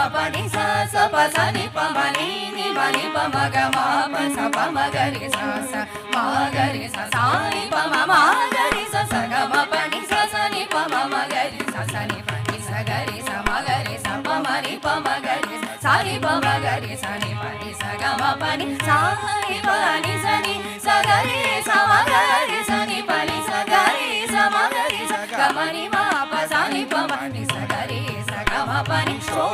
Pani sa sa pa sa ni pa ma ni ni ma ni pa ma ga ma pa sa pa ma ga ri sa sa ma ga ri sa sa ni pa ma ma ga ri sa sa ga ma pa ni sa sa ni pa ma ma ga ri sa sa ni pa ni sa ga ri sa ma ga ri sa pa ma ni pa ma ga ri sa ni pa ma ga ri sa ni pa ni sa ga ma pa ni sa ni pa ni sa ga ri sa ma ga ri sa ni pa ni sa ga ri sa ma ga ri sa ga ma ni ma pa sa ni pa ma ni sa ga ri sa ga ma pa ni so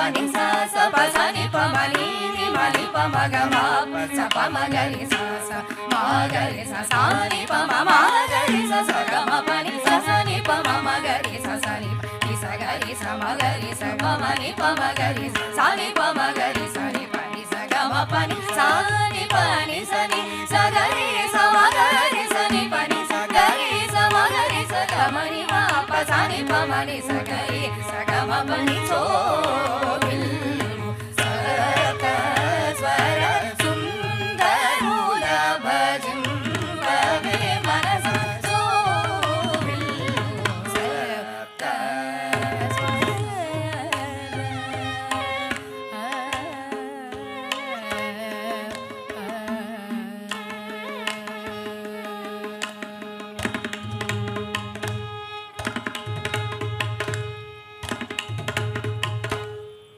Pani sa sa pa sa ni pa ma ni ni ma ni pa ma ga ma pa sa pa ma ga ri sa sa ma ga ri sa sa ni pa ma ma ga ri sa sa ga ma pa ni sa sa ni pa ma ma ga ri sa sa ni sa ga ri sa ma ga ri sa pa ma ni pa ma ga ri sa ni pa ma ga ri sa ni pa ni sa ga ma pa ni sa ni pa ni sa ga ri sa ma ga ri sa ni pa ni sa ga ri sa ma ga ri sa ga ma ni ma pa sa ni pa ma ni sa ga ri sa ga ma pa ni so